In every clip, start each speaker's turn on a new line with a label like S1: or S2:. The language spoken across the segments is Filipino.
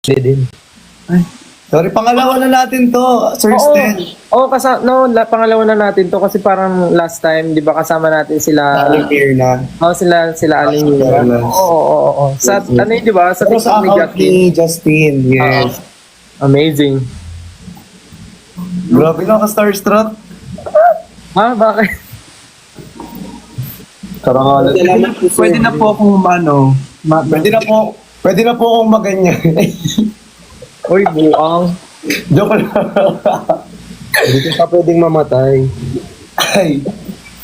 S1: din.
S2: Sorry, pangalawa na natin to, Sir Stel.
S1: Oo, pangalawa na natin to kasi parang last time, 'di ba, kasama natin sila.
S2: Volunteer na.
S1: Sila Aling Luna. Oo. Sa ano 'di ba? Sa
S2: Pero sa
S1: TikTok ni
S2: account
S1: Justin.
S2: ni Justin, yes.
S1: Amazing.
S2: Grabe na ka starstruck.
S1: Bakit?
S2: Karangalan.
S3: Pwede na po akong
S2: Pwede na po akong maganyan.
S1: Uy, buang.
S2: Joke lang.
S1: Hindi ka pwedeng mamatay.
S2: Ay.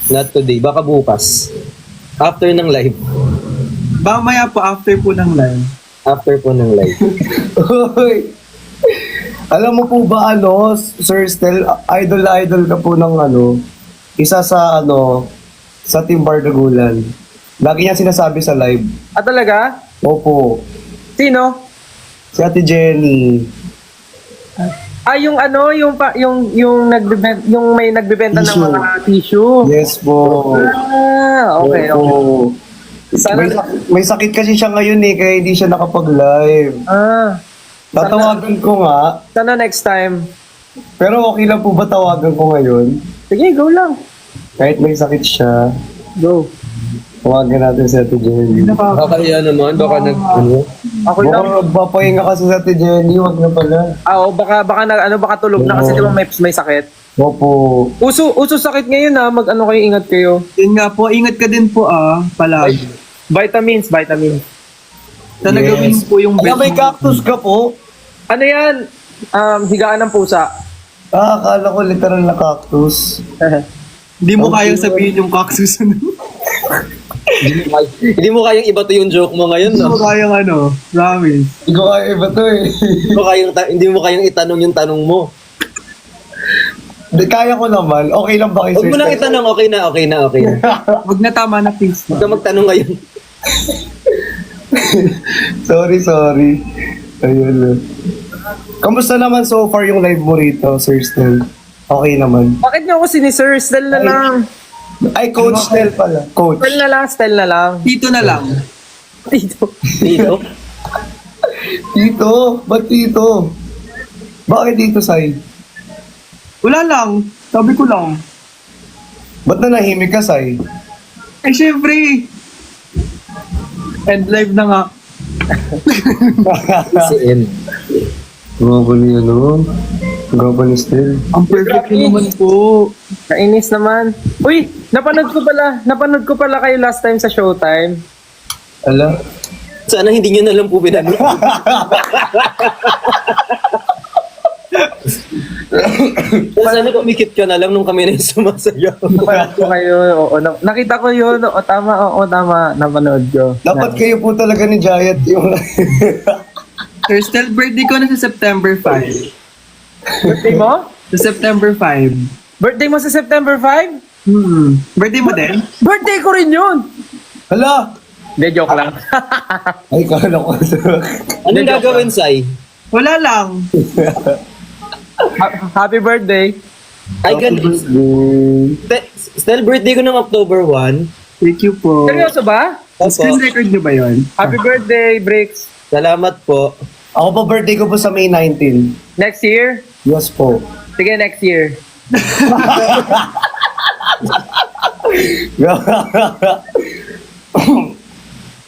S1: Not today, baka bukas. After ng live.
S3: Mamaya po, after po ng live.
S1: After po ng live.
S2: Uy. Alam mo po ba Sir Stel, idol ka po ng isa sa sa Team Bardagulan. Lagi niya sinasabi sa live.
S1: Talaga?
S2: Opo.
S1: Sino?
S2: Si Ate Jenny.
S1: Yung may nagbebenta ng
S2: Tissue.
S1: mga tissue.
S2: Yes po.
S1: Okay.
S2: Opo.
S1: Sana,
S2: May sakit kasi siya ngayon kaya hindi siya nakapag-live. Tatawagan ko nga.
S1: sana next time.
S2: Pero okay lang po ba tawagan ko ngayon?
S1: Sige, go lang.
S2: Kahit may sakit siya.
S1: Go.
S2: Tawagan natin si Ate Jenny.
S1: Kaya naman, baka Ako lang.
S2: Baka magpapahinga kasi si Ate Jenny, wag na pala.
S1: Baka tulog na kasi di ba may sakit.
S2: Opo.
S1: Uso sakit ngayon kayo, ingat kayo.
S3: Yun nga po, ingat ka din po palagi.
S1: Vitamins.
S3: Sana gawin
S2: Yes.
S3: po yung
S2: Kaya
S3: best.
S2: may cactus ka po?
S1: Ano yan? Higaan ng pusa.
S2: Akala ko literal na cactus.
S3: Hindi mo kayang sabihin yung cactus.
S1: Hindi mo kayang iba to yung joke mo ngayon,
S3: Hindi mo
S1: no?
S3: kayang promise.
S2: Hindi ko kaya iba to
S1: Hindi mo kayang itanong yung tanong mo.
S2: Hindi, kaya ko naman. Okay lang ba kay
S1: Huwag
S2: Sir
S1: mo lang
S2: Stel?
S1: itanong, okay na.
S3: Wag na, tama na, please.
S1: Huwag ka magtanong ngayon.
S2: Sorry. Ayun. Kamusta naman so far yung live mo rito, Sir Stel? Okay naman.
S1: Bakit niyo ako sinisir? Style na lang.
S2: Ay, Coach Stel pala. Coach.
S1: Style na lang.
S3: Dito na lang.
S1: Dito.
S2: Tito? Ba't Tito? Bakit dito, Sai?
S3: Wala lang. Sabi ko lang.
S2: Ba't na nahimik ka, Sai?
S3: Ay, syempre. End live na nga.
S2: Grabe ni Grabe ni Stel.
S3: Ang perfect ko naman po.
S1: Kainis naman. Uy, napanood ko pala kayo last time sa Showtime.
S2: Ala?
S1: Sana hindi nyo na lang po binano. Sana kumikit ka na lang nung kami na yung sumasayaw. Napanood ko kayo. Nakita ko yun. Tama. Napanood ko.
S2: Dapat kayo po talaga ni Giant yung...
S3: Sir Stel, birthday ko na sa September 5.
S1: Birthday mo?
S3: Sa September 5.
S1: Birthday mo sa September 5?
S3: Birthday mo din?
S1: Birthday ko rin yun!
S2: Hala!
S1: Hindi, joke lang.
S2: Ay, kala ko.
S1: Anong gagawin, Sai?
S3: Wala lang.
S1: Happy birthday. Ay, galing.
S2: birthday.
S1: Still birthday ko ng October 1.
S3: Thank you po.
S1: Seryoso ba?
S3: Screen record nyo ba yun?
S1: Happy birthday, Bricks. Salamat po.
S2: Ako po birthday ko po sa May 19.
S1: Next year?
S2: Yes po.
S1: Sige, next year.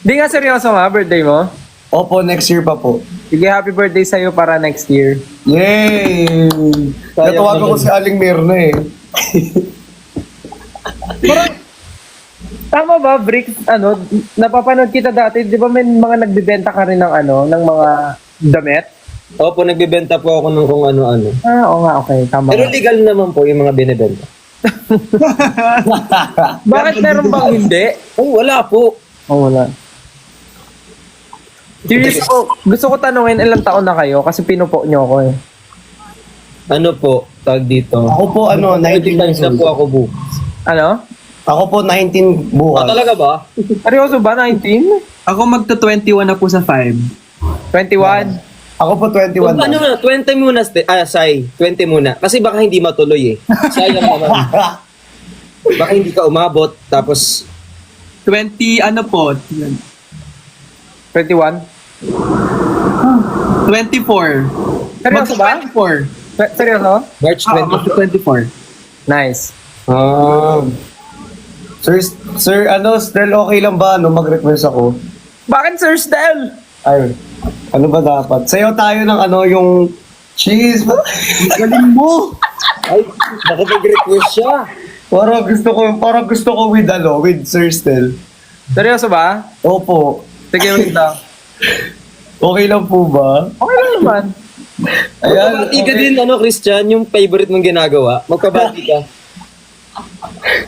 S1: Di nga seryoso nga, birthday mo?
S2: Opo, next year pa po.
S1: Sige, happy birthday sa'yo para next year.
S2: Yay! Natawagan ko si Aling Mirna
S1: Parang, tama ba, Bricks, napapanood kita dati, di ba may mga nagbibenta ka rin ng ng mga damit?
S4: Opo, nagbebenta po ako ng kung ano-ano.
S1: Oo nga, okay, tama.
S4: Pero legal naman po yung mga binibenta.
S1: Bakit meron bang hindi?
S4: Ay, wala po.
S1: Wala. Curious ako, gusto ko tanungin ilang taon na kayo kasi pinupo nyo ako eh.
S4: Ano po, tag dito.
S2: Ako po, 19
S4: times na po ako bu.
S1: Ano?
S2: Ako po, 19 bukas.
S4: Talaga ba?
S1: Seryoso ba? 19?
S3: Ako magta-21 na po sa 5.
S1: 21?
S2: Ako po, 21
S4: Ano
S2: na.
S4: na, 20 muna, Sai. 20 muna. Kasi baka hindi matuloy eh. Sayang naman. Baka hindi ka umabot, tapos
S3: 20 ano po?
S1: 21?
S3: 24.
S1: Seryoso ba?
S3: 24.
S1: Seryoso?
S4: March 20.
S3: Magsa-24.
S1: Nice.
S2: Ah. Sir, Stel, okay lang ba, mag-request ako?
S1: Bakit Sir Stel?
S2: Ay, ano ba dapat? Sayo tayo ng yung cheese.
S3: Galing mo!
S4: Ay, nakapag-request siya.
S2: Parang gusto ko with Sir Stel.
S1: Seryoso ba?
S2: Opo.
S1: Sige, wait lang.
S2: Okay lang po ba?
S1: Okay lang naman.
S4: Magpabati ka din, Christian, yung favorite mong ginagawa. Magpabati ka.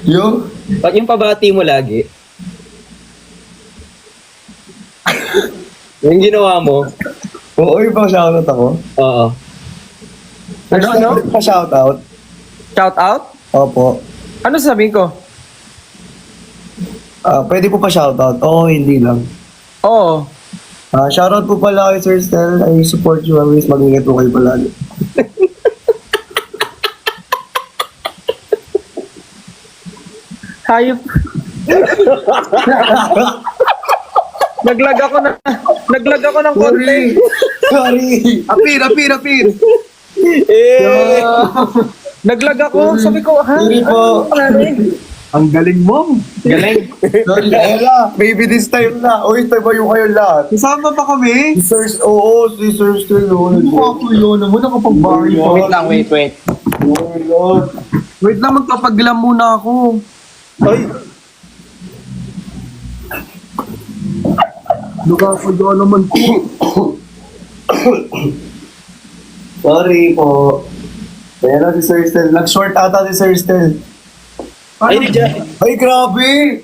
S2: Yung?
S4: Pag yung pabati mo lagi, yung ginawa mo,
S2: Oo, yung pa-shoutout ako.
S4: oo.
S1: Ano?
S2: Pa-shoutout?
S1: Shout out?
S2: Opo.
S1: Ano sabihin ko?
S2: Pwede po pa-shoutout? Oo, hindi lang.
S1: Oo.
S2: Shoutout po pala kay Sir Stel. I support you always. Mag-ingat po kayo palagi.
S1: Hayop. Naglag ako ng konti.
S2: Sorry.
S3: Apir!
S1: Naglag ako. Sabi ko, ha?
S2: Sorry po.
S1: Ano nangyari?
S3: Ang galing mo!
S1: Galing.
S2: Sorry. Ayala, maybe this time na. Uy, tayo kayo lahat.
S3: Kasama pa kami!
S2: Si Sir Stel.
S3: Ako yun naman, nakapag-barry pa.
S1: Wait lang, wait.
S2: Oh my God.
S3: Wait lang, magpapaglam muna ako.
S4: Ay,
S3: Nakakagawa naman ko.
S2: Sorry po. Pero si Sir Stel. Nag-short ata si Sir Stel.
S4: ay, di dyan.
S2: Ay, grabe.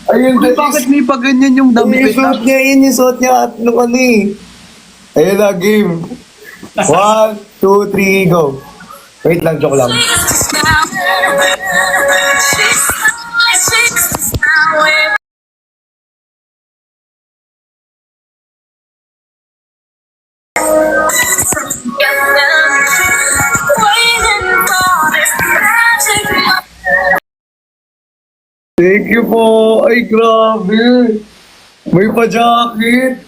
S2: Ayun,
S3: Bakit may pa ganyan yung damit?
S2: Yung suot niya at nung Ayun na, game. 1, 2, 3, go. Wait lang, joke lang. Thank you po. Ay, grabe. May pa-jacket.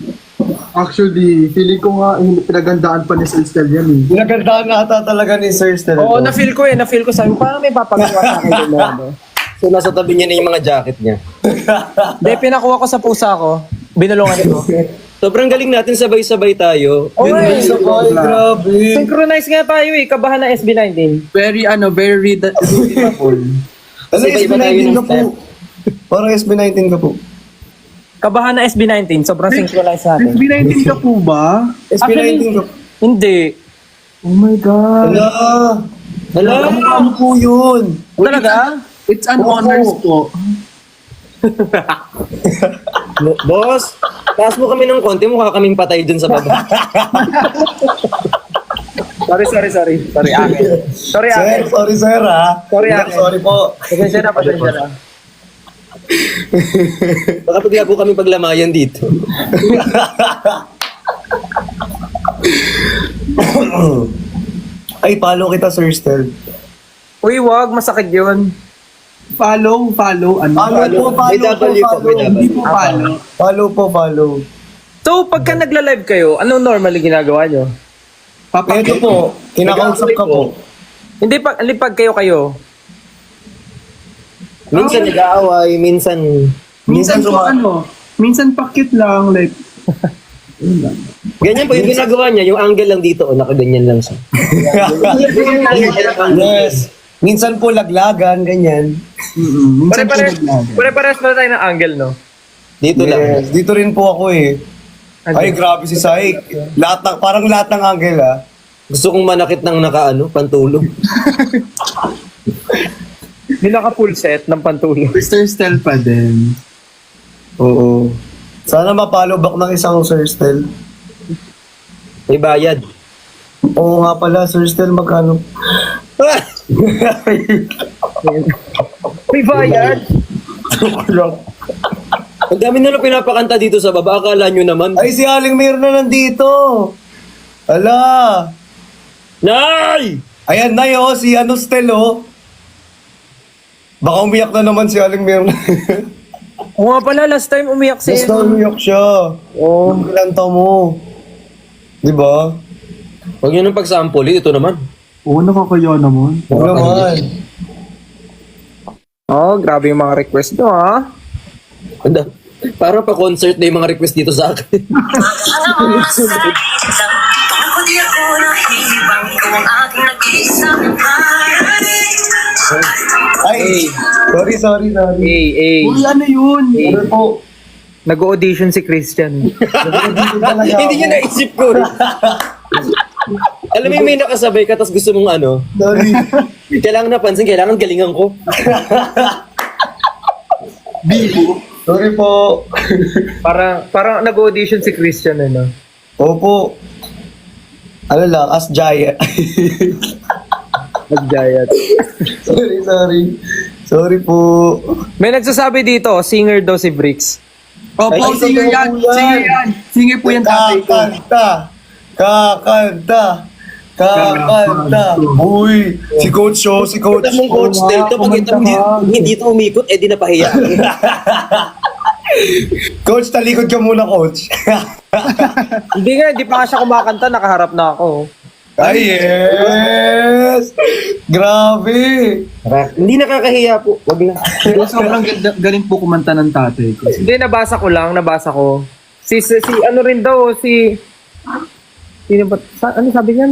S3: Actually, feeling ko nga pinagandaan pa ni Sir Stel yan eh.
S2: Pinagandaan na ata talaga ni Sir Stel.
S1: Oo, na-feel ko. Sabi ko, parang may papagawa sa akin yun. No?
S4: So, nasa tabi niya na yung mga jacket niya.
S1: Hindi, pinakuha ko sa pusa ko. Binulungan ko.
S4: Sobrang galing natin, sabay-sabay tayo.
S1: Oo,
S2: Ay, sabay, grabe.
S1: Synchronize nga tayo eh. Kabahan na SB19.
S3: Very readable.
S2: Ano,
S4: Sabay-sabay tayo
S2: SB19
S4: ng
S2: ka po? Parang SB19 ka po.
S1: Kabahan na SB19. Sobrang synchronize natin.
S3: SB19 ka po ba?
S2: SB19 ka po.
S1: Hindi.
S3: Oh my God.
S2: Hala, kamukha mo po yun.
S1: Talaga?
S3: It's an
S2: Oo.
S3: honors po.
S4: Boss, taas mo kami ng konti, mukha kaming patay dun sa baba.
S1: Sorry, akin. Sorry,
S2: Sir,
S1: akin.
S2: sorry sir ha.
S1: Sorry, Ate.
S2: Sorry po.
S1: Pasensya na.
S4: Baka bigla po kami paglamayan dito.
S2: Ay, follow kita Sir Stel.
S1: Uy, wag. Masakit yun.
S3: Follow. Ano?
S2: Follow po,
S4: May
S2: follow po,
S4: W po, may
S2: follow.
S4: W.
S3: Hindi po follow.
S2: Follow po, follow.
S1: So, pagka nagla-live kayo, anong normally ginagawa nyo?
S2: Ito po, kinakausap ka po.
S1: Hindi, pag kayo.
S4: Minsan nag-aaway, minsan...
S3: Minsan po
S2: suma-
S3: minsan pakit lang, like,
S4: Ganyan po yung ginagawa niya, yung angle lang dito, nakaganyan lang siya.
S2: Yes. Minsan po laglagan, ganyan.
S3: minsan po
S1: Pare-pares
S3: naglaga.
S1: pare-pares pala tayo ng angle, no?
S4: Dito lang.
S2: Yes. Dito rin po ako eh. Ay, grabe si Saik. Parang lahat ng angle ah.
S4: Gusto kong manakit ng pantulog.
S1: Hindi naka-full set ng pantulog.
S3: Sir Stel pa din.
S2: Oo. Sana ma-follow back ng isang Sir Stel.
S4: May bayad.
S2: Oo nga pala, Sir Stel, magkano?
S1: May bayad.
S4: Ang dami na lang pinapakanta dito sa baba, akala nyo naman.
S2: Ay, si Aling Mayor na nandito. Ala.
S4: Nay!
S2: Ayan na si Stel oh. Baka umiyak na naman si Aling Mayor.
S1: Oo nga pala, last time umiyak si...
S2: Basta umiyak siya.
S1: Oo.
S2: Ang kalanta mo. Di ba?
S4: Huwag nyo nang pag-sample, ito naman.
S3: Oo, nakakaya naman.
S2: Oo naman.
S1: Oh, grabe yung mga request nyo, ha?
S4: Anda, parang pa-concert na yung mga request dito sa akin.
S2: Ay, sorry.
S3: Uy, ano yun?
S2: Ano po?
S1: Nag-audition si Christian.
S4: Hindi niya naisip ko. Alam mo yung may nakasabay ka, tapos gusto mong ano,
S2: Sorry.
S4: kailangan napansin, kailangan galingan ko.
S3: Bibo.
S2: Sorry po.
S1: Parang nag-audition si Christian, ano?
S2: Opo. Ano lang, as giant.
S1: Nag-diet.
S2: sorry. Sorry po.
S1: May nagsasabi dito, singer daw si Bricks.
S3: Opo,
S2: Ay,
S3: singer yan.
S2: totoo yan.
S3: Singer yan. Singer po yan tatay ko.
S2: Kakanta. Uy, si Coach Show, si Coach.
S4: Kita mong coach Del, to pag ito hindi ito umikot, eh di napahiya.
S2: Coach, talikod ka muna, Coach.
S1: Hindi pa nga siya kumakanta, nakaharap na ako.
S2: Ay, yes! Grabe!
S4: Hindi nakakahiya po, wag na.
S3: Pero sobrang galing po kumanta ng tatay ko.
S1: Hindi, nabasa ko. Si ano rin daw, sino ba? Ano sabi niya?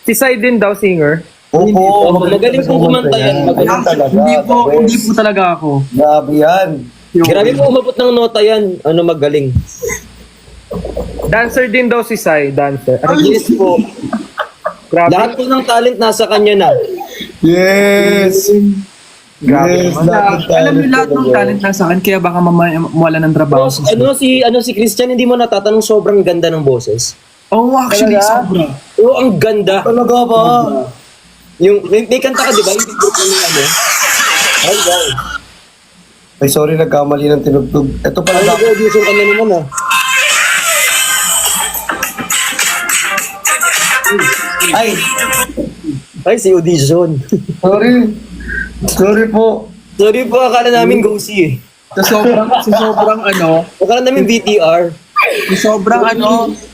S1: Si Sai din daw, singer.
S2: Opo,
S4: Magaling pong kumanta yan, magaling
S2: talaga.
S3: Hindi po talaga ako.
S2: Grabe yan.
S4: Grabe po umabot ng nota yan, ano magaling.
S1: Dancer din daw si Sai, dancer.
S4: Yes po.
S1: Grabe.
S4: Lahat po ng talent nasa kanya na.
S2: Yes!
S1: Grabe
S2: Yes,
S1: naman.
S3: Alam niyo lahat ng talent na sa akin, kaya baka mawala ng trabaho.
S4: Tapos, si Christian, hindi mo natatanong sobrang ganda ng boses.
S3: Oh, actually,
S1: Talaga?
S3: sobra.
S4: Oo, ang ganda.
S2: Talaga ba?
S4: Yung, may kanta ka, di ba? Yung group ng ano? Ay, wow.
S2: Ay, sorry, nagkamali ng tinugtog. Ito pala
S4: Ay,
S2: na.
S4: nag-audition ka na naman, ah. Ay, si audition.
S2: Sorry po.
S4: Sorry po, akala namin go-see eh.
S3: Sa sobrang ano,
S4: Akala namin VTR.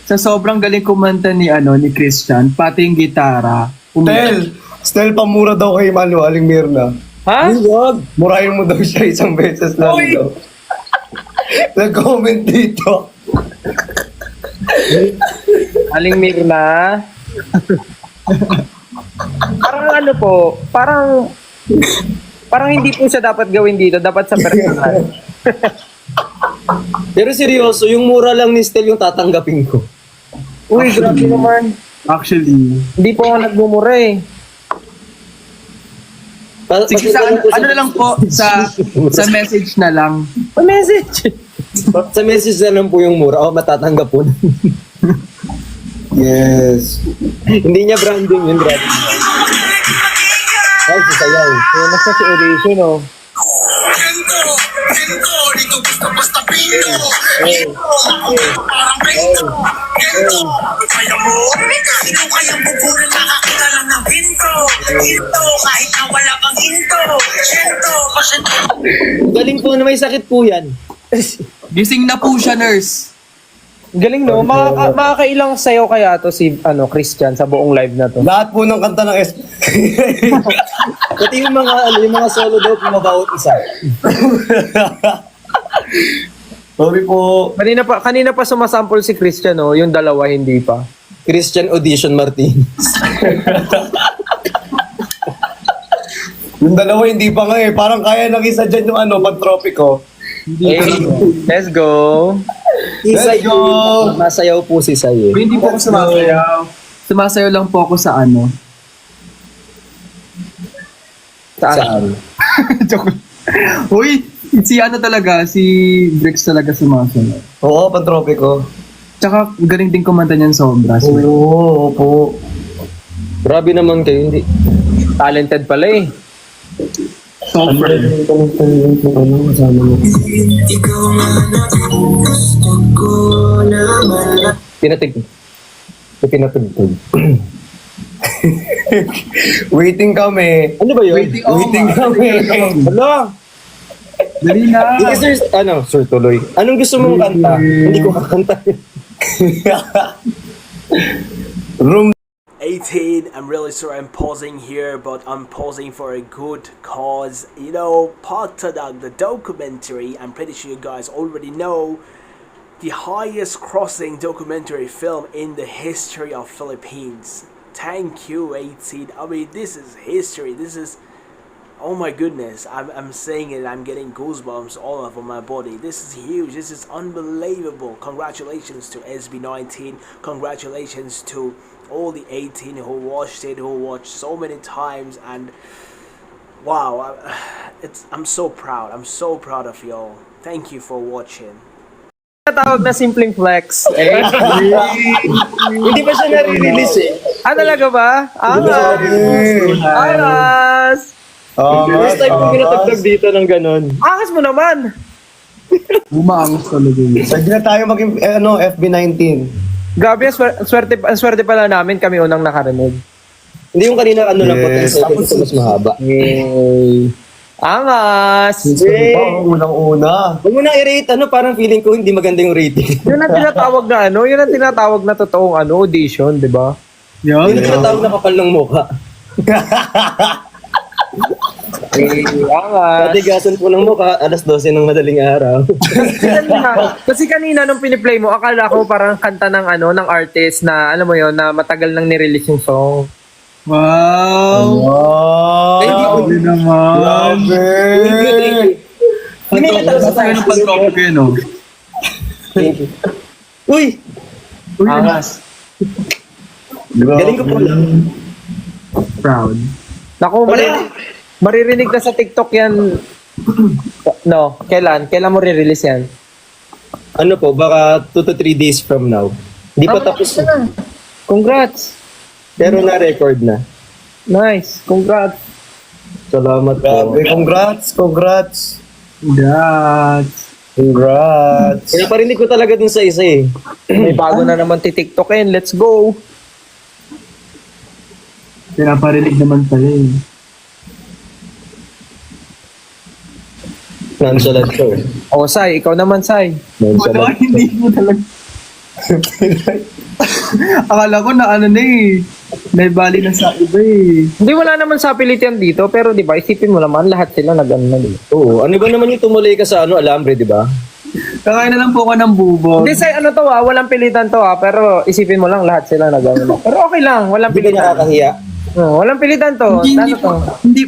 S3: sa sobrang galing kumanta ni Christian, pati yung gitara.
S2: Stel, pamura daw kay Aling Mirna.
S1: Ha?
S4: Ay, wag.
S2: Murahin mo daw siya isang beses lang daw. Nag-comment dito.
S1: Aling Mirna. Parang hindi po siya dapat gawin dito, dapat sa personal.
S4: Pero seryoso, yung mura lang ni Stel yung tatanggapin ko.
S1: Uy, grabe naman.
S3: Actually.
S1: Hindi po ako nagmumura eh.
S3: Sige, ano na lang po, sa message na lang.
S1: Message.
S4: Sa message na lang po yung mura. Oh, matatanggap po.
S2: Yes.
S4: Hindi niya branding yun, branding. Ay, sasayaw.
S1: Kaya nasa si audition, oh.
S4: Galing po na may sakit po yan.
S3: Gising na po siya, nurse.
S1: Galing, no? Makakailang sayo kaya to si Christian sa buong live na to.
S2: Lahat po ng kanta ng
S4: Pati yung mga solo daw pumabawat isa.
S2: Sorry po.
S1: Kanina pa sumasample si Christian, no? Yung dalawa hindi pa.
S4: Christian Audition Martinez.
S2: Yung dalawa hindi pa nga eh. Parang kaya ng isa dyan yung pag-tropico.
S1: Hey, let's go.
S2: Let's go!
S4: Masayaw po si Saye.
S3: Hindi po ako sumasayaw. Sumasayaw lang po ako sa
S4: Saan?
S3: Joke. Uy, si Bricks talaga sumasayaw.
S2: Oo, pag-tropico.
S3: Tsaka galing din kumanta niyan sobra.
S2: Oo, opo.
S4: Grabe naman kayo, hindi.
S1: Talented pala eh.
S3: Sobra.
S4: Pinatugtog.
S2: Waiting kami.
S4: Ano ba yun?
S2: Waiting kami.
S4: Hala!
S3: Dali na.
S4: Sige, sir, sir, tuloy. Anong gusto mong kanta? Hindi ko kakanta.
S2: Room
S5: 18. I'm really sorry I'm pausing here, but I'm pausing for a good cause. You know, Pagtadag, the documentary, I'm pretty sure you guys already know, the highest crossing documentary film in the history of Philippines. Thank you, 18. I mean, this is history. This is, oh my goodness, I'm saying it, I'm getting goosebumps all over my body. This is huge, this is unbelievable. Congratulations to SB19, congratulations to all the 18 who watched it, who watched so many times, and wow, I'm so proud of y'all. Thank you for watching.
S1: Tawag na simpleng flex. Eh.
S4: Hindi pa siya nare-release eh.
S1: Ah, talaga ba? Aras!
S4: First time ko pinatagtag dito ng ganon.
S1: Angas mo naman!
S3: Umaangas talaga yun.
S2: Pwede na tayo maging FB19.
S1: Grabe, ang swerte pala namin, kami unang nakarinig.
S4: Hindi yung kanina ano lang po, 10
S2: Yes.
S4: seconds mas mahaba.
S1: Yay! Angas!
S2: Unang-una.
S4: Huwag mo nang i-rate, parang feeling ko hindi maganda yung rating.
S1: Yun ang tinatawag na yun ang tinatawag na totoong audition, di ba?
S3: Yan.
S4: Yun ang tinatawag na kapal ng mukha.
S1: Angas!
S4: Patigasan po ng mukha, alas 12 ng madaling araw.
S1: Kasi kanina nung piniplay mo, akala ko parang kanta ng ng artist na, alam mo yon na matagal nang nirelease yung song.
S3: Wow!
S2: Wow!
S3: Grabe naman.
S2: Grabe!
S4: Hindi ka talaga sa
S3: Sa'yo ng pag-copy ko yun, oh.
S4: Thank you. Uy!
S1: Angas.
S4: Galing ko po lang.
S3: Proud.
S1: Naku, maririnig na sa TikTok yan. No, kailan? Kailan mo re-release yan?
S4: Ano po, baka 2 to 3 days from now. Hindi pa tapos.
S1: Congrats!
S4: Pero na-record na.
S1: Nice! Congrats!
S4: Salamat po.
S2: Grabe, congrats!
S3: Congrats.
S2: Congrats!
S4: Kaya parinig ko talaga dun sa isa eh.
S1: May bago na naman TikTokin. Let's go!
S3: Pinaparinig naman pala eh.
S4: Nonchalant ko eh.
S1: O, Sai. Ikaw naman, Sai.
S3: Wala,
S4: Nonchalant.
S3: hindi mo talaga. Akala ko na eh. Naibali na sa iba eh.
S1: Hindi, wala naman sa yan dito. Pero di ba, isipin mo naman, lahat sila nag-ano na dito.
S4: Oo, ano ba naman yung tumuloy ka sa alambre, di ba?
S3: Kakain na lang po ako ng bubog.
S1: Hindi, Sai, ano to walang pilitan to pero isipin mo lang, lahat sila nag-ano na. Pero okay lang, walang
S4: Hindi ka
S1: pilitan.
S4: nakakahiya.
S1: Walang pilitan to.
S3: Hindi,
S1: Ano to?
S3: hindi,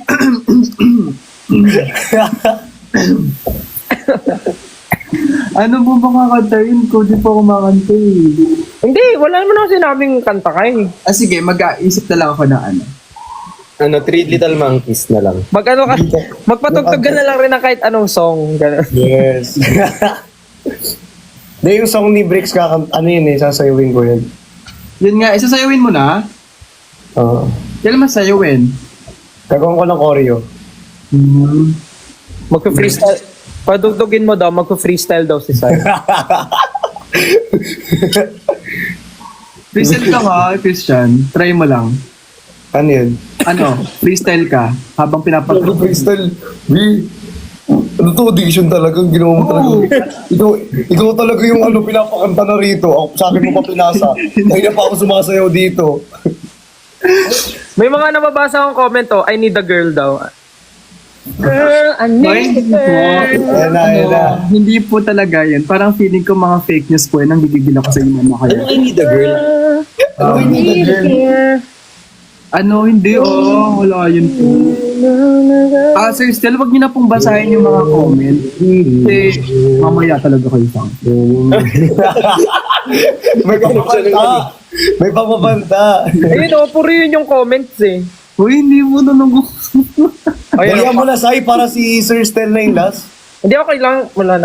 S3: ano po ba kakantayin ko? Di po ako makanta eh.
S1: Hindi, wala naman ako sinabing kanta kayo.
S3: Ah, sige, mag-aisip na lang ako ng ano.
S4: Ano, 3 Little Monkeys na lang.
S1: Mag-ano ka, magpatugtog ka na lang rin ng kahit anong song. Ganun.
S2: Yes. Hindi, yung song ni Bricks, ano yun eh, sasayawin ko yun.
S3: Yun nga, isasayawin mo na.
S2: Oo.
S3: Kailan masayawin?
S2: Gagawin ko ng choreo.
S1: Magpa-freestyle. Padugtugin mo daw, magpa-freestyle daw si Sai.
S3: Freestyle ka nga, Christian. Try mo lang.
S2: Ano yun?
S3: Ano, freestyle ka habang pinapag-
S2: Freestyle. Ano to, audition talaga, ang ginawa mo talaga. Ikaw talaga yung pinapakanta na rito. Ako, sa akin mo pa pinasa. Ay na pa ako sumasayaw dito.
S1: May mga nababasa akong comment I need a girl daw. Girl, I need a girl.
S2: Ayan na.
S3: Hindi po talaga yan. Parang feeling ko mga fake news po yan. Ang gigigil ako sa inyo mga kaya.
S4: Ano I need a girl?
S2: Ano yung need a girl?
S3: Ano, hindi wala yun po. Sir Stel, wag niyo na pong basahin yung mga comment. Kasi mamaya talaga kayo sa
S2: May papabanta. May papabanta.
S1: Ayun puro yun yung comments eh.
S3: Uy, hindi mo nalunggo.
S2: Bigyan mo na, Sai, para si Sir Stel na yung last.
S1: Hindi, okay lang. Wala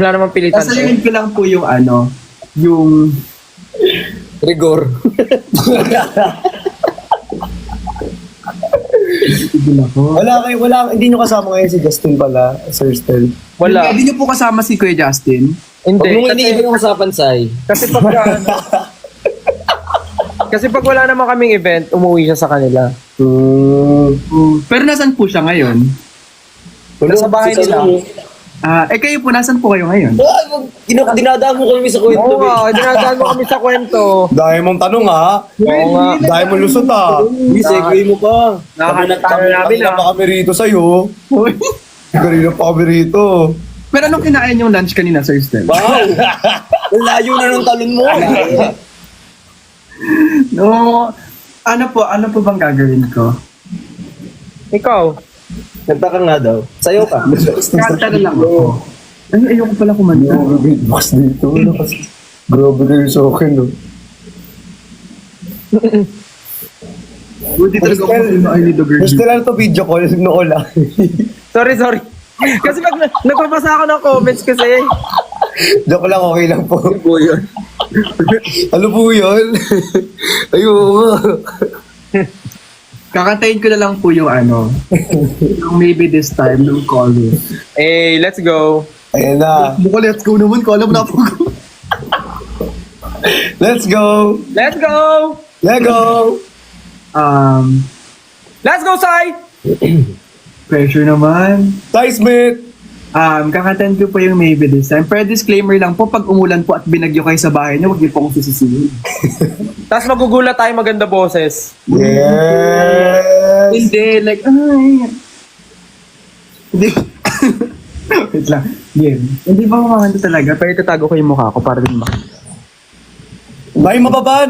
S1: namang pilitan.
S3: Sasayin ko lang po yung yung
S4: Rigor.
S2: Hindi nyo kasama ngayon si Justin pala, Sir Stel.
S1: Wala.
S3: Hindi niyo po kasama si Kuya Justin.
S1: Hindi.
S4: Huwag mong iniibig yung usapan, Sai.
S1: Kasi pag kasi pag wala naman kaming event, umuwi siya sa kanila.
S3: Pero nasan po siya ngayon?
S1: Nasa bahay nila.
S3: Kayo po, nasan po kayo ngayon?
S4: Dinadaan mo kami sa kwento.
S1: Oo nga, dinadaan mo kami sa kwento.
S2: Dahil mong tanong ha.
S1: Oo nga.
S2: Dahil mong lusot ha.
S4: Hindi, segue mo pa.
S1: Nakakatawa namin
S2: Kanina pa kami rito sa'yo.
S3: Uy.
S2: Kanina pa kami rito.
S3: Pero anong kinain yung lunch kanina, Sir Stel?
S4: Wow! Ang layo na ng talon mo.
S3: No, ano po bang gagawin ko?
S1: Ikaw,
S4: Kanta ka nga daw. Sayo ka.
S3: Kanta na lang ako. Ay, ayoko pala kumanta.
S2: Grabe, beatbox dito. Ano kasi? Grabe kayo sa akin, no?
S3: Buti talaga ako kasi na I need a girl.
S2: Gusto lang to video call, noo lang.
S1: sorry. Kasi pag nagpapasa ako ng comments kasi,
S2: Joke lang, okay lang po.
S4: Po yun.
S2: Ano po yun? Ayoko.
S3: Kakantayin ko na lang po yung yung maybe this time, ng color.
S1: let's go.
S2: Ayan na.
S3: Buka, let's go naman, ko alam na po ko.
S2: Let's go.
S1: Let's go!
S2: Let's go.
S1: Let's go, Sai!
S3: Pressure naman.
S2: Ty Smith.
S3: Kakantayin ko po yung maybe this time. Pero disclaimer lang po, pag umulan po at binagyo kayo sa bahay niyo, huwag niyo po akong sisisihin.
S1: Tapos magugulat tayo maganda boses.
S2: Yes.
S3: Hindi, like, ay. Hindi. Wait lang. Game. Hindi ba kumakanta talaga? Pero itatago ko yung mukha ko para din makita.
S2: Ay, mababan.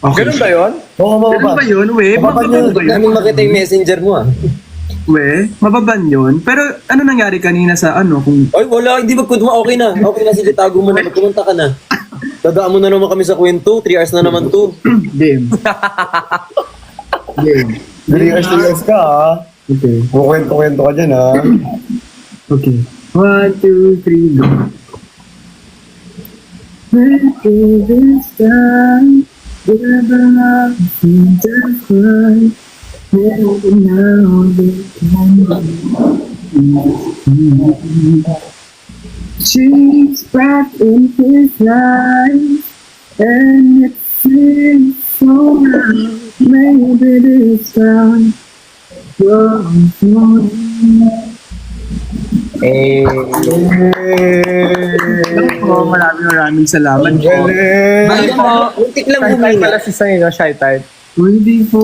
S3: Okay.
S1: Ganun ba yun?
S2: Oo,
S3: Ganun ba
S2: mababan.
S3: yun? We,
S2: Mababan
S3: mababan
S2: yun.
S3: ba yun?
S4: Namin makita yung messenger mo ah.
S3: We, mababan yun. Pero ano nangyari kanina sa kung...
S4: Ay, wala. Hindi magkunta. Okay na. Okay na. Sige, tago mo na. Magkumunta ka na. Dadaan mo na naman kami sa kwento. 3 hours na naman to.
S3: Game. Game.
S2: 3 hours to years ka, ha?
S3: Okay.
S2: Kukwento-kwento ka dyan, ha?
S3: Okay. 1, 2, 3, go. Maybe this time, whatever love seems to find, maybe now they can. She's back in his life, and it seems so right. Maybe this time, maraming salamat
S2: Ang
S3: po.
S2: galing.
S4: Ayun mo. Muntik lang
S1: Shy type
S4: humina.
S1: pala si Sai, no? Shy type.
S3: Hindi po.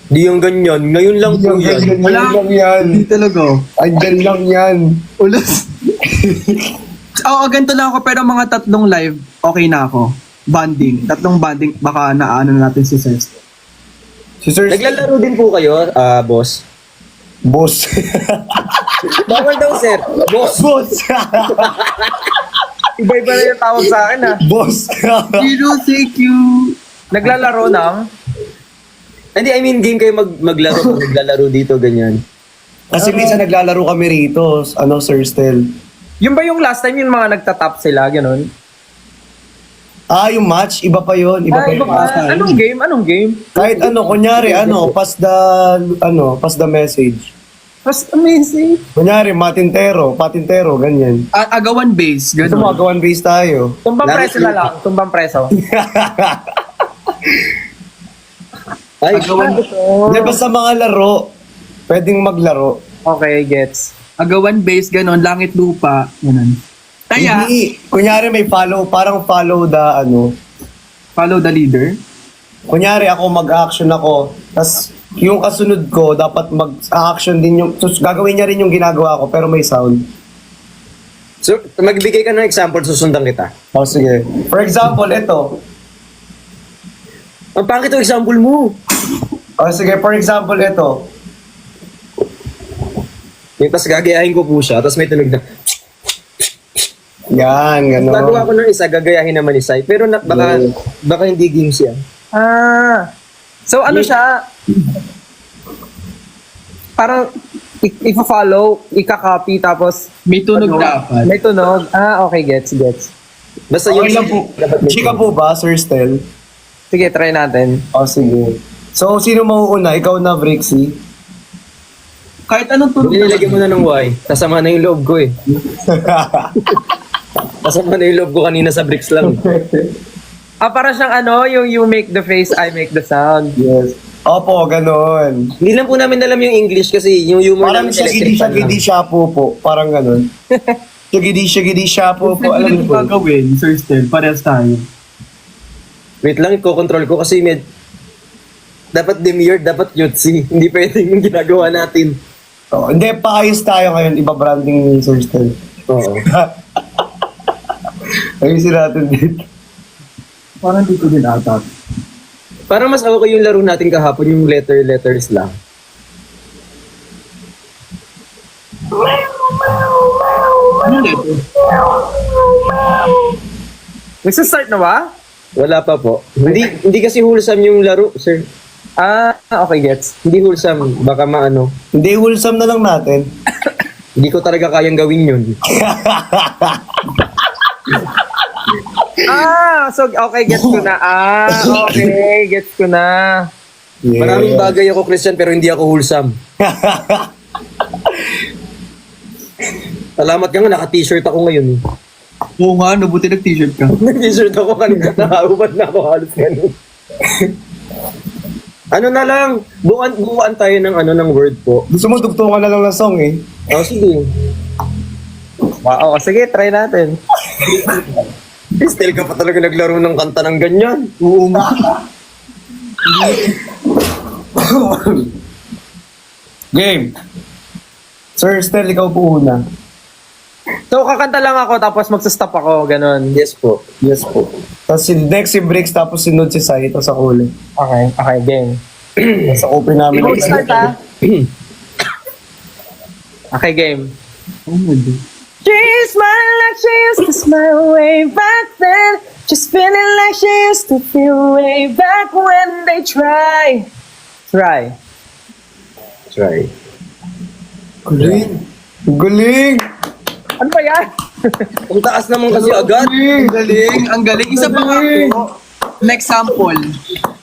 S4: Di yung ganyan. Ngayon lang po yan.
S2: Wala lang yan.
S3: Hindi talaga.
S2: Andyan lang yan.
S3: Ulas. Oo, ganito lang ako pero mga 3 live, okay na ako. Banding. 3 banding, baka naano natin si Sesto.
S2: Si Sir
S4: Naglalaro din po kayo, boss.
S2: Boss.
S4: Bawal daw, sir. Boss.
S2: Boss.
S1: Iba-iba na yung tawag sa akin, ha?
S2: Boss.
S3: Zero, thank you.
S1: Naglalaro ng...
S4: Hindi, I mean, game kayo maglaro. Naglalaro dito, ganyan.
S2: Kasi minsan naglalaro kami rito. Sir Stel.
S1: Yung ba yung last time yung mga nagtatap sila, gano'n?
S2: Yung match, iba pa yun. Iba pa
S1: Iba
S2: yung
S1: pa.
S2: match.
S1: Anong game?
S2: Kahit kunyari, pass the message.
S1: Mas amazing.
S2: Kunyari, patintero, ganyan.
S3: Agawan base,
S2: Gusto mo,
S3: gano'n.
S2: agawan base tayo.
S1: Tumbang preso na lang. Tumbang preso.
S4: Ay,
S2: Di ba sa mga laro, pwedeng maglaro.
S1: Okay, gets.
S3: Agawan base, gano'n. Langit lupa, gano'n. Kaya,
S2: Hindi. Kunyari may parang follow the
S3: follow the leader.
S2: Kunyari ako mag-action ako, tas yung kasunod ko dapat mag-action din yung gagawin niya rin yung ginagawa ko pero may sound.
S4: so, magbigay ka ng example, susundan kita.
S2: O sige. For example, ito.
S4: Ang pangit yung example mo.
S2: O sige, for example, ito.
S4: Yung tas gagayahin ko po siya, tas may tunog na.
S2: Yan,
S4: Gagawa
S2: gano'n.
S4: ko ng isa, gagayahin naman ni Sai. Pero baka hindi games yan.
S1: So ano siya? Parang i-follow, ika-copy, tapos
S3: May tunog dapat.
S1: may tunog. Okay, gets.
S4: Basta
S2: Okay
S4: yung
S2: lang po. Chika po ba, Sir Stel?
S1: Sige, try natin.
S2: O sige. So, sino mauuna? Ikaw na, Brixie?
S3: Kahit anong tunog
S4: Nilagyan mo na ng Y. Kasama na yung loob ko eh. Kasama na yung loob ko kanina sa bricks lang.
S1: Para siyang yung you make the face, I make the sound.
S2: Yes. Opo, ganon.
S4: Hindi lang po namin alam yung English kasi yung humor
S2: Parang
S4: namin electric fan lang.
S2: shagidi shapo po. Parang ganon. Shagidi shapo po.
S3: Pwede
S2: Alam
S3: natin
S2: niyo po.
S3: gagawin, Sir Stel, parehas tayo.
S4: Wait lang, i-control ko kasi dapat demure, dapat cutesy. Hindi pwede yung ginagawa natin.
S2: Oh, hindi, paayos tayo ngayon. Iba-branding ni Sir Stel.
S4: Oo.
S2: Ayusin natin dito.
S3: Parang dito din ata.
S4: Parang mas okay yung laro natin kahapon, yung letters lang.
S3: Ano nito?
S1: Nagsa-start na ba?
S4: Wala pa po. Hindi kasi wholesome yung laro, sir.
S1: Okay, gets.
S4: Hindi wholesome. Baka maano.
S2: Hindi, wholesome na lang natin.
S4: Hindi ko talaga kayang gawin yun.
S1: So, okay, gets ko na. Okay, gets ko na.
S2: Yeah.
S4: Maraming bagay ako, Christian, pero hindi ako wholesome. Salamat ka nga, naka-t-shirt ako ngayon.
S3: Oo nga, nabuti nag-t-shirt ka.
S4: Nag-t-shirt ako kanina. Nakahubad na ako halos ganun. Ano na lang, buuan tayo ng word po.
S2: Gusto mo dugtungan na lang ng song eh.
S4: Oh, sige.
S1: Wow, sige, try natin.
S4: Still ka pa talaga naglaro ng kanta ng ganyan.
S3: Oo nga.
S2: Game. Sir Stel, ikaw po una.
S1: So, kakanta lang ako tapos magsa-stop ako, ganun.
S4: Yes po.
S2: Yes po. Tapos si next si Briggs, tapos sinod si Sai, tapos ako ulit.
S1: Okay, game.
S2: Tapos open namin.
S1: Ikaw start, ha? Okay, game.
S3: Oh my God.
S1: She smiled like she used to smile way back then. She's feeling like she used to feel way back when they try. Try.
S4: Try.
S2: Galing. Galing.
S1: Ano ba yan?
S4: Ang taas naman kasi agad.
S3: Ang galing, ang galing. Isa pa nga po. Next sample.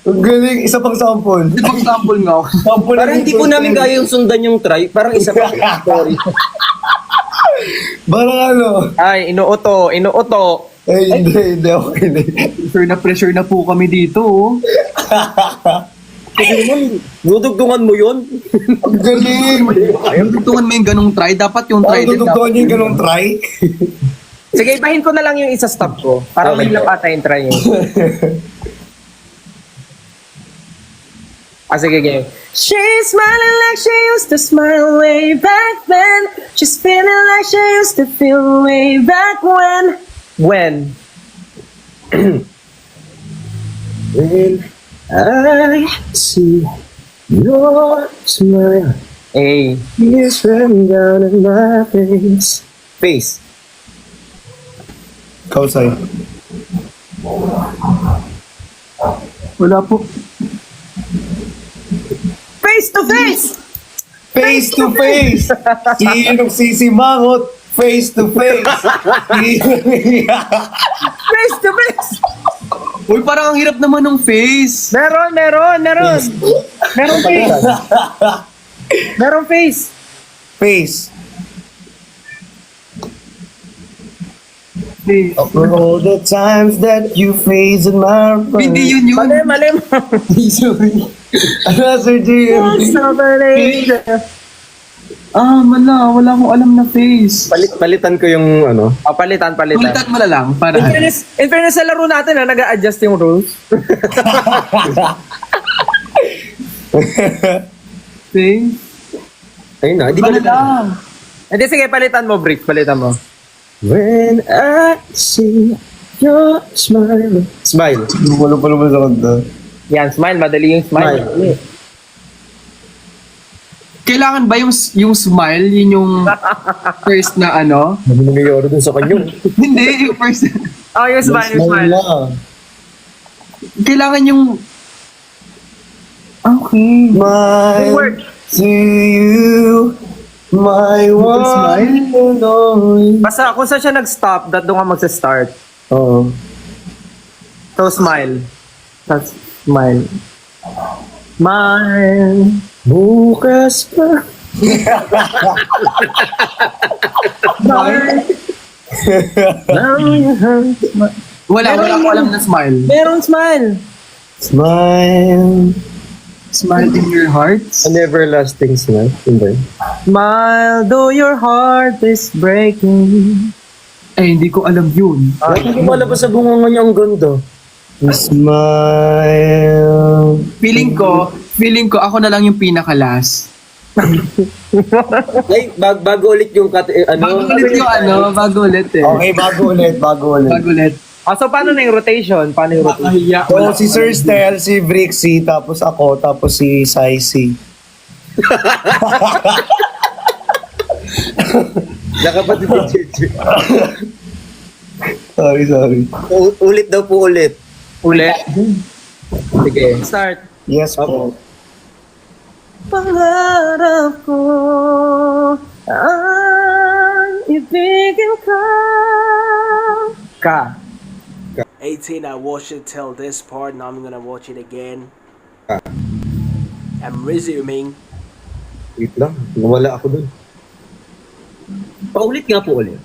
S2: Ang galing. Isa pang sample.
S3: Isa pang sample nga ako.
S2: Sample
S4: Parang hindi po namin kaya yung sundan yung try. Parang isa pa story.
S2: Parang ano.
S1: Ay, inuuto.
S2: Eh, hindi. Okay na.
S3: Pressure na po kami dito. Oh.
S4: Kasi naman, dudugtungan mo yun.
S2: Ang galing.
S3: Tugtungan mo yung ganong try. Dapat yung try din.
S2: Tutugtuhan niyo yung ganong try.
S1: Sige, ibahin ko na lang yung isa stop ko. Para may
S4: Okay.
S1: lapata yung try yun. Sige, game. She's smiling like she used to smile way back then. She's feeling like she used to feel way back when. When?
S4: When I see your smile,
S1: A.
S4: tears run down on my face. Face.
S2: Ikaw, Sai.
S3: Wala po.
S1: Face to face!
S2: Face to face. Sinong sisimangot? Face to face.
S1: Face to face!
S3: Uy, parang ang hirap naman ng face.
S1: Meron. Meron face. Meron face.
S2: Face.
S3: Face.
S2: For all the times that you face in my mind.
S3: Hindi yun yun.
S1: Mali.
S2: Sorry. Ano, Sir GM?
S3: Wala akong alam na face.
S4: Palitan ko yung ano.
S1: Palitan.
S3: Ulitan mo na lang. Para.
S1: In fairness sa laro natin, nag-a-adjust yung rules.
S3: Face.
S4: Ayun na, di
S3: Ano
S4: balitan.
S3: lang?
S1: Hindi, sige, palitan mo, Brick. Palitan mo.
S4: When I see your smile. Smile.
S2: Wala pa naman sa kanta.
S1: Yan, smile. Madali yung smile.
S3: Kailangan ba yung smile, yun yung first na ano?
S4: Ano nangyayari dun sa kanya?
S3: Hindi, yung first.
S1: Oh, yung smile.
S2: lang.
S3: Kailangan yung... Okay.
S2: Smile
S1: Word.
S2: to you, my one and only.
S1: Basta kung saan siya nag-stop, doon ka magsa-start.
S2: Oo.
S1: So, smile. That's smile. Smile.
S4: Bukas pa.
S1: Smile.
S3: Wala akong alam na smile.
S1: Meron smile.
S2: Smile
S3: Smile in your hearts.
S4: An everlasting smile. Yun ba yun?
S1: Smile though your heart is breaking.
S3: Eh, hindi ko alam yun.
S4: Bakit hindi mo alam pa sa bunga niya ang ganda?
S2: Smile.
S3: Feeling ko ako na lang yung pinaka-last.
S4: Ay, bago ulit yung
S3: Bago ulit yung bago ulit eh.
S2: Okay, bago ulit.
S3: Bago ulit.
S1: So paano na yung rotation? Paano yung rotation?
S3: Makahiya.
S2: So, si Sir Stel, si Brixie, tapos ako, tapos si Saisi.
S4: Nakapatid si Chichi.
S2: Sorry.
S4: Ulit daw po ulit.
S1: Ulit.
S4: Sige.
S1: Start.
S2: Yes po.
S1: Pangarap ko ang ibigin ka. Ka.
S5: 18, I watched it till this part. Now I'm gonna watch it again. I'm resuming.
S4: Wait lang. Nawala ako dun. Paulit nga po ulit.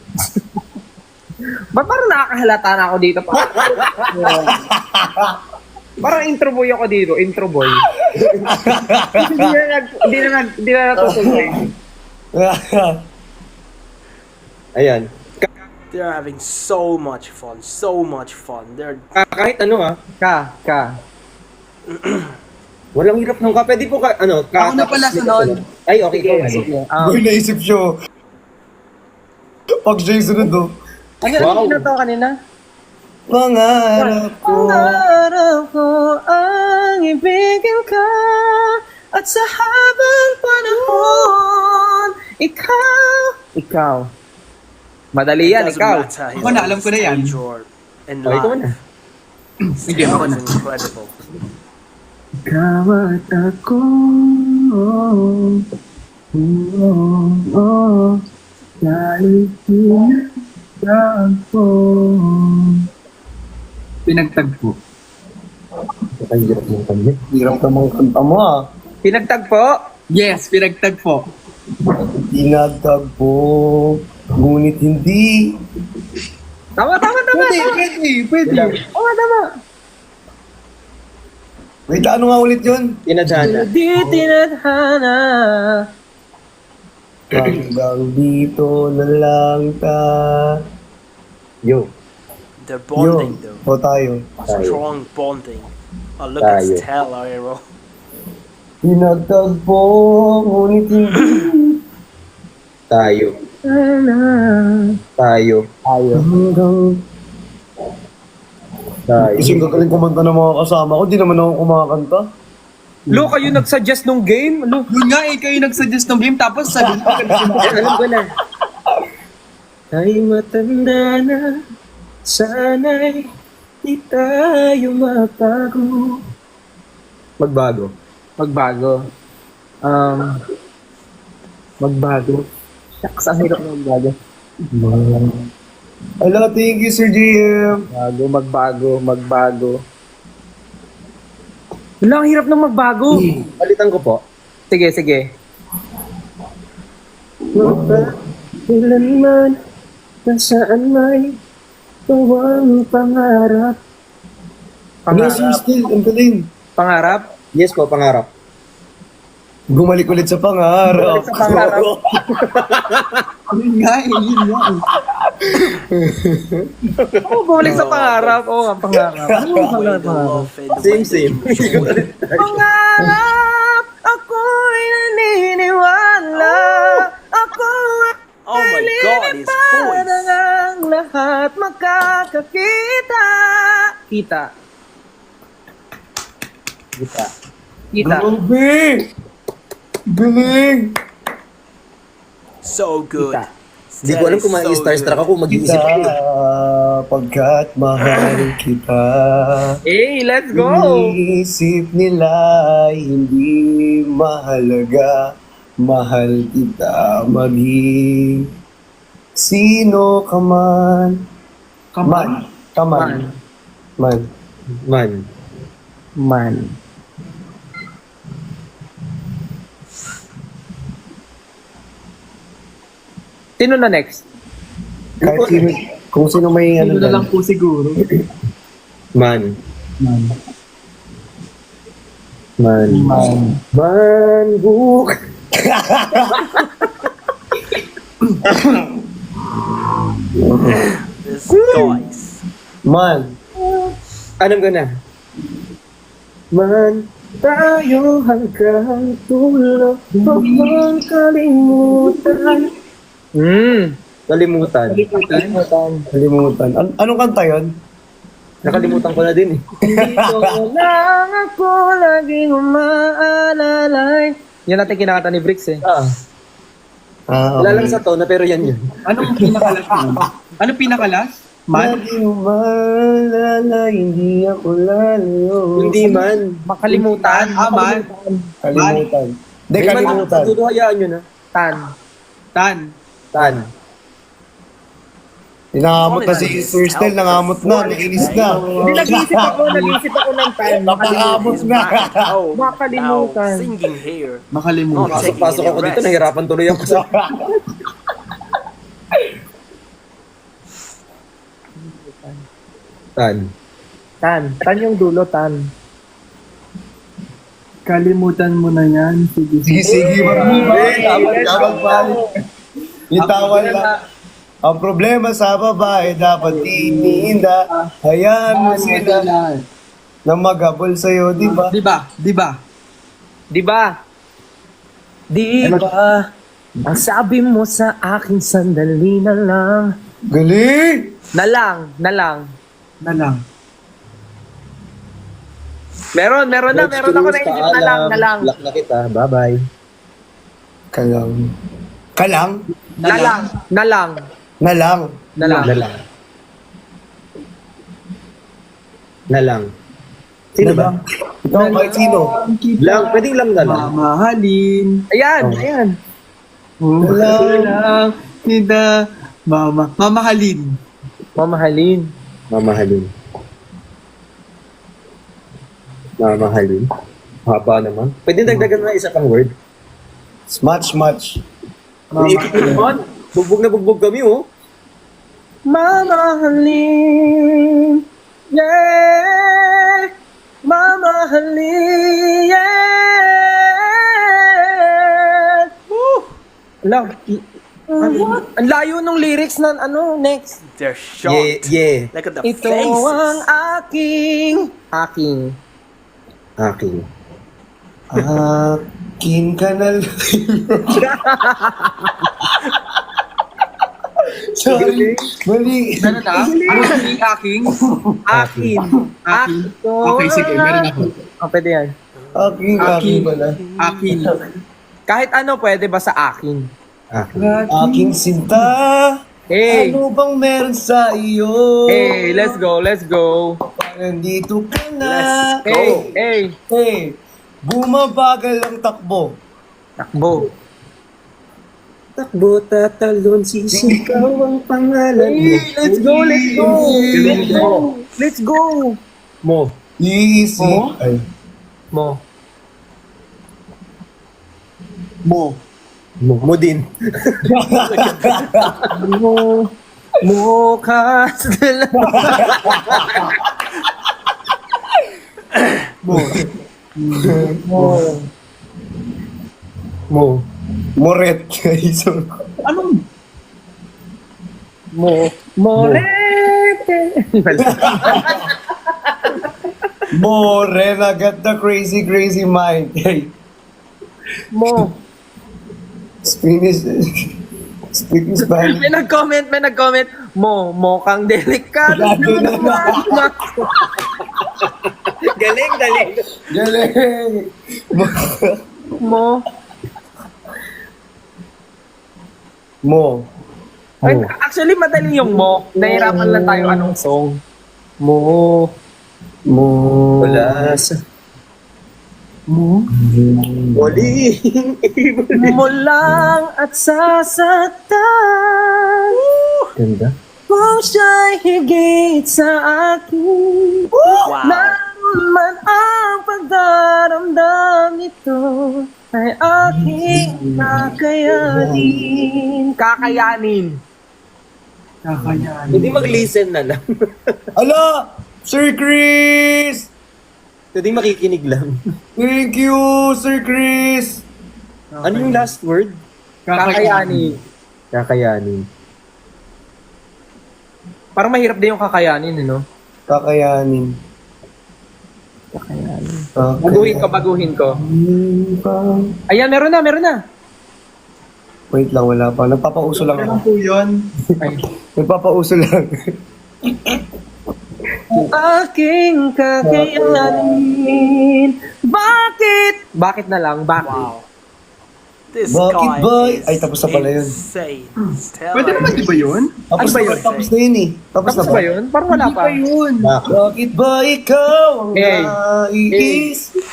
S1: Ba't parang nakakahalata na ako dito? Parang intro boy ako dito. Intro boy. Hindi na natutuloy.
S4: Ayan.
S5: They're having so much fun. So much fun. They're
S4: Kahit ano
S1: Ka.
S4: walang hirap nung ka. Pwede po ka,
S3: Ako na pala sunod.
S4: Ay, okay, ikaw na.
S2: Uy, naisip siya. Pag siya yung sunod, oh.
S1: Ano na to kanina?
S2: Pangarap ko.
S1: Pangarap ko ang ibigin ka. At sa habang panahon, ikaw. Madali yan,
S5: doesn't
S1: ikaw.
S5: matter.
S3: Ako na, alam ko na yan.
S5: In
S4: Oh, ikaw na.
S5: life.
S3: Sige, ako na.
S5: It's incredible.
S3: Ikaw at ako. Dahil pinagtagpo.
S4: Ang hirap mong kanya.
S2: Hirap namang kanta mo, ah.
S1: Pinagtagpo?
S3: Yes, pinagtagpo.
S2: Tinagtagpo, ngunit hindi.
S1: Tama.
S3: Pwede.
S1: Tama.
S2: Wait, ano nga ulit yun?
S4: Tinadhana.
S1: Di tinadhana.
S2: Hanggang dito na lang
S4: Yo.
S5: They're bonding though.
S2: O tayo.
S5: Strong bonding. Oh, look at
S4: Tayo.
S5: Stel, Aero.
S2: Tinagtagpo, ngunit hindi.
S4: Tayo.
S2: Hanggang... Kasi ang gagaling kumanta ng mga kasama ko, di naman ako kumakanta.
S1: Lo, kayo nag-suggest nung game? Ano?
S3: Yun nga eh, kayo nagsuggest ng game tapos sabi ko
S4: Alam ko na. Ay matanda na, sana'y di tayo magbago. Magbago.
S1: Magbago. Shucks, ang hirap na magbago.
S2: Ala, thank you, Sir GM.
S1: Magbago. Wala, ang hirap na magbago.
S4: Palitan ko po.
S1: Sige.
S4: Kailanman, nasaan may tuwang pangarap.
S2: Ano, Sir Stel? Ang galing.
S1: Pangarap?
S4: Yes po, pangarap.
S2: Gumalik ulit sa pangarap.
S3: Yun nga eh.
S1: Oo, bumalik sa pangarap. Oo, ang pangarap.
S5: The way the love and the way
S4: Same.
S5: they enjoy.
S1: Pangarap, ako'y naniniwala. Ako
S5: Oh my God, his voice.
S1: ang lahat magkakakita. Kita.
S2: Grabe! Galing!
S5: So good.
S1: Kita.
S4: Hindi ko alam kung mag-starstruck ako, mag-iisip
S2: Kita,
S4: ako.
S2: pagkat mahal kita.
S1: Hey, let's go!
S2: Inisip nila hindi mahalaga. Mahal kita maging sino ka man.
S1: Man. Sino na next?
S2: Kahit sino, kung sino may
S3: Ano
S2: ano
S3: na lang po siguro.
S4: Man. Manbuk.
S5: This guys.
S2: Man.
S4: Alam ko na. Man, tayo hanggang tulog. Huwag mong kalimutan. Kalimutan.
S2: Kalimutan. Anong kanta yun?
S4: Nakalimutan ko na din eh.
S1: Dito lang ako laging umaalalay. Yan natin kinakanta ni Bricks eh.
S4: Wala lang sa tona pero yan yun.
S3: Anong pinakalas mo? Anong pinakalas? Man?
S2: Lagi umalala, hindi ako lalayo.
S4: Hindi man.
S1: Makalimutan.
S3: Man?
S2: Kalimutan. Hindi, kalimutan.
S4: Siguro hayaan nyo na.
S1: Tan.
S3: Tan?
S4: Tan.
S2: Nangamot na si Sir Stel, nangamot na, nainis na.
S1: Hindi, nag-iisip ako ng tan.
S2: Napakamot na.
S5: Oh,
S1: Makalimutan.
S5: now singing here.
S3: Makalimutan.
S4: Pasok ako dito, nahirapan tuloy ako sa... Tan.
S1: Tan. Tan yung dulo, tan.
S3: Kalimutan mo na yan. Sige,
S2: Sige, sige, dapat pali. Itawan lang. Ang problema sa babae, dapat tininda. Hayaan mo sila na maghabol sa'yo, di ba?
S3: Di ba? Di ba?
S1: Di ba? Di ba? Ang sabi mo sa akin, sandali na lang.
S2: Galing!
S1: Na lang.
S3: Na lang.
S1: Meron ako naisip na lang.
S4: Lock na kita. Bye-bye.
S2: Kalang. Kalang?
S1: Na lang.
S2: Na lang.
S4: Na lang. Na lang. Sino ba?
S2: Ikaw, kahit sino?
S4: Lang. Pwedeng lang na lang.
S3: Mamahalin.
S1: Ayan.
S3: Lang. Kita. Mamahalin.
S1: Mamahalin.
S4: Mamahalin. Mamahalin. Haba naman. Pwede dagdagan na isa pang word.
S2: Much.
S4: Iikot mo naman. Bugbog na bugbog kami, oh.
S1: Mamahalin. Yeah. Mamahalin. Yeah. Lang. Ang layo ng lyrics ng next.
S5: They're short.
S4: Yeah.
S5: Look at the
S1: Ito
S5: faces.
S1: ang aking.
S4: Aking.
S2: Akin ka na lang. Sorry. Mali.
S3: Ano na? Ano yung aking?
S1: Akin.
S3: Okay, sige. Meron ako.
S1: Pwede yan.
S2: Aking pala.
S3: Akin.
S1: Kahit ano pwede ba sa akin?
S4: Aking.
S2: Aking sinta.
S1: Hey.
S2: Ano bang meron sa iyo?
S1: Hey, let's go.
S2: Nandito ka na.
S5: Let's go.
S1: Hey.
S2: Hey, bumabagal ang takbo.
S1: Takbo.
S4: Takbo, tatalon, sisigaw ang pangalan mo.
S1: Let's go.
S4: Mo.
S2: Easy. Ay.
S1: Mo.
S4: Mo din.
S1: Mo kas.
S4: Mo.
S2: Moret.
S3: Anong?
S1: Morete.
S2: More na got the crazy mind. Hey,
S1: Mo.
S2: Spanish. Speaking Spanish.
S1: May nag-comment. Mo kang delikado.
S4: Galing.
S2: Galing.
S1: Mo. Ay, actually, madali yung mo. Nahirapan lang tayo anong song. Mo.
S4: Wala sa... Muling
S1: Mo lang at sasaktan.
S4: Ganda.
S1: Kung siya'y higit sa akin.
S5: Wow.
S1: Naroon man ang pagdaramdam nito ay aking kakayanin.
S4: Hindi mag-listen na lang.
S2: Ala! Sir Chris!
S4: Pwedeng makikinig lang.
S2: Thank you, Sir Chris!
S4: Ano yung last word?
S1: Kakayanin.
S4: Kakayanin.
S1: Parang mahirap din yung kakayanin, no?
S2: Kakayanin.
S1: Baguhin ko. Ayan, meron na.
S2: Wait lang, wala pa. Nagpapauso lang
S3: Ano
S2: ako.
S3: po yun?
S2: Nagpapauso lang.
S1: Aking kakayanin. Bakit na lang? Bakit?
S5: Wow. This
S2: Bakit
S5: guy
S2: ba?
S5: is
S2: Ay, tapos na pala yun.
S5: insane.
S3: Pwede naman di ba yun?
S2: Tapos
S1: ba
S2: na,
S1: yun?
S2: tapos na yun eh. Tapos na
S1: Tapos ba yun? Parang wala pa.
S3: Yun.
S2: Bakit ba ikaw ang
S1: Hey.
S2: naiisip?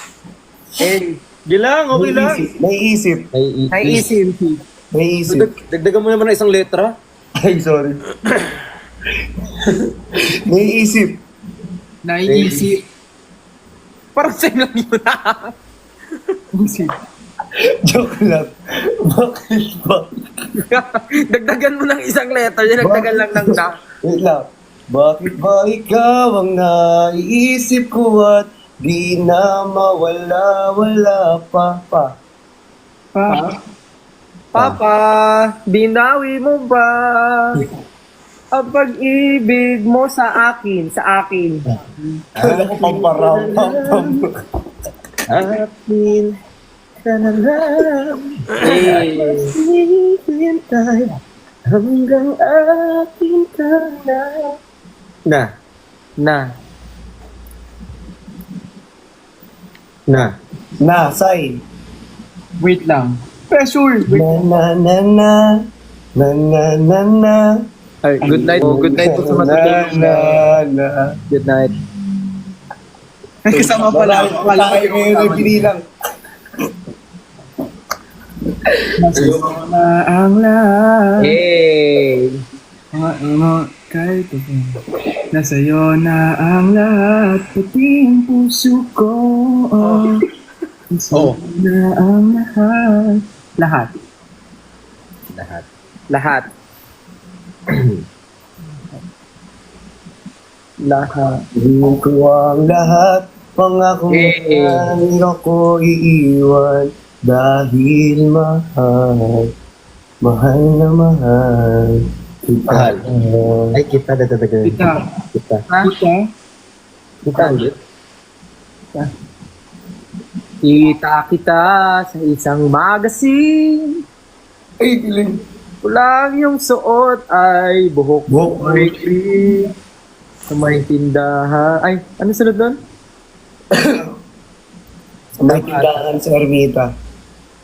S4: Gilang, okay lang.
S2: Naiisip.
S1: Naiisip.
S2: Naiisip.
S4: Dagdagan mo naman ng isang letra.
S2: Ay, sorry. Naiisip.
S3: Naiisip.
S1: Parang same lang yun.
S2: Joke lang. Bakit ba?
S1: Dagdagan mo ng isang letter. Yung nagdagan lang ng na.
S2: Wait lang. Bakit ba ikaw ang naiisip ko at di na mawala-wala pa?
S1: Papa, binawi mo ba ang pag-ibig mo sa akin?
S2: Kala ko pamparaw.
S1: Akin ka na lang. Hintay hanggang akin ka na.
S2: Na, say.
S3: Wait lang. Pressure.
S2: Na na na na na na na na.
S1: Ay, good night. Good night po sa matutulog.
S2: na.
S1: Good night.
S3: May kasama pala. Akala ko yung
S2: Ngayon ay binilang.
S3: Nasa'yo na ang lahat.
S1: Hey!
S3: Kahit ako. Nasa'yo na ang lahat. Pati ang puso ko. Nasa'yo na ang lahat. Lahat.
S1: Lahat.
S2: Hingin ko ang lahat. Pangako mo na hindi ako iiwan. Dahil mahal. Mahal na mahal.
S4: Mahal. Ay, kita, dadagdagan.
S3: Kita.
S4: Kita.
S3: Kita.
S4: Kita ulit.
S1: Kita kita sa isang magazine.
S2: Ay, kiling.
S1: Kulang yung suot ay buhok
S2: Buhok.
S1: maikli. Sa may tindahan. Ay, ano sunod doon?
S2: May tindahan sa Ermita.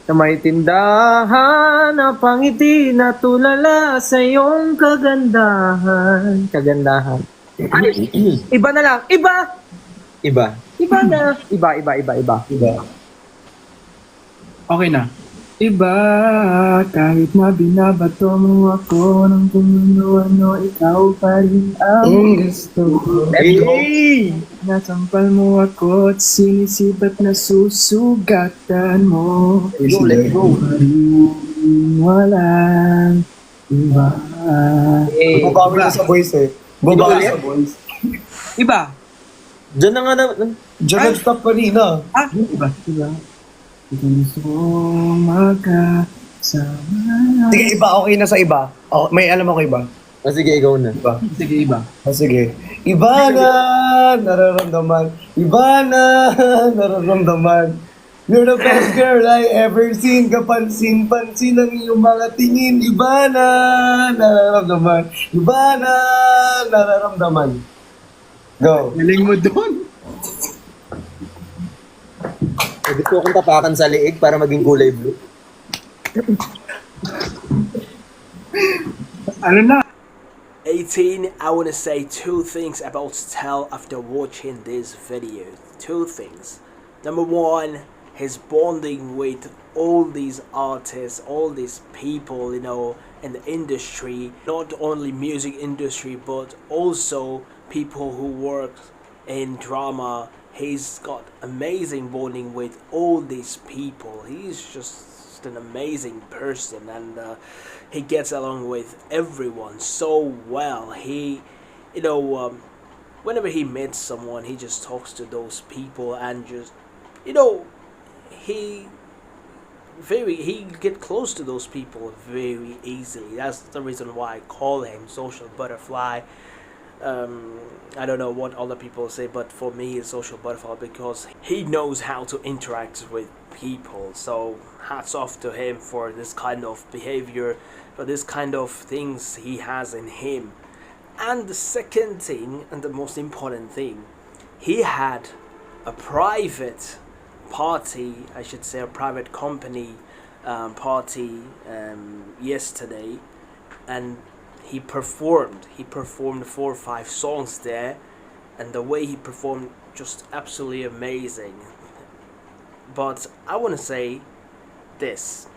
S1: Sa may tindahan na pangiti na tulala sa iyong kagandahan. Kagandahan. Ay, iba na lang. Iba!
S4: Iba.
S1: Iba na. Iba.
S2: Diba?
S3: Okay na. Iba, kahit na binabato mo ako ng kung ano, ikaw pa rin ang gusto ko.
S4: Hey!
S3: Nasampal mo ako at sinisipat na susugatan mo.
S1: Let's go.
S3: Walang iba.
S1: Hey.
S2: Bumabawi na sa voice eh. Bumabawi sa voice.
S3: Iba.
S4: Diyan na nga na.
S2: Diyan nag-stop kanina.
S3: Iba. Ito gusto kong magkasama.
S2: Sige, iba. Okay na sa iba. Oh, may alam ako iba.
S4: Ah, sige, ikaw na.
S2: Iba.
S3: Sige, iba.
S2: Ah, sige. Iba na nararamdaman. Iba na nararamdaman. You're the best girl I ever seen. Kapansin-pansin ang iyong mga tingin. Iba na nararamdaman. Iba na nararamdaman. Go.
S3: Galing mo doon.
S4: Gusto kong tapakan sa liig para maging kulay blue.
S3: Ano na?
S5: 18, I want to say two things about Tell after watching this video. Two things. Number one, his bonding with all these artists, all these people, you know, in the industry, not only music industry, but also people who work in drama. He's got amazing bonding with all these people. He's just an amazing person, and he gets along with everyone so well. He, you know, whenever he meets someone, he just talks to those people and just, you know, he he get close to those people very easily. That's the reason why I call him social butterfly. I don't know what other people say, but for me, it's social butterfly because he knows how to interact with people. So hats off to him for this kind of behavior, for this kind of things he has in him. And the second thing, and the most important thing, he had a private party, I should say, a private company party yesterday, and he performed 4 or 5 songs there, and the way he performed, just absolutely amazing. But I want to say this: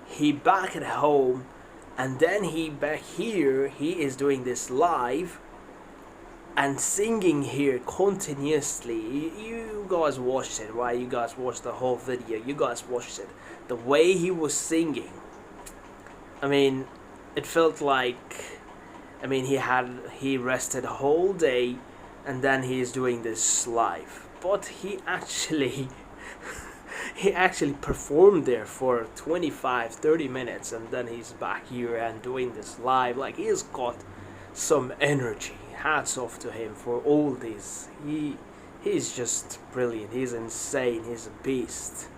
S5: he back at home, and then he back here, he is doing this live and singing here continuously. You guys watched it, right? You guys watched the whole video. You guys watched it. The way he was singing, I mean, it felt like, I mean, he rested a whole day, and then he is doing this live. But he actually he actually performed there for 25-30 minutes, and then he's back here and doing this live. Like, he's got some energy. Hats off to him for all this. He's just brilliant. He's insane. He's a beast.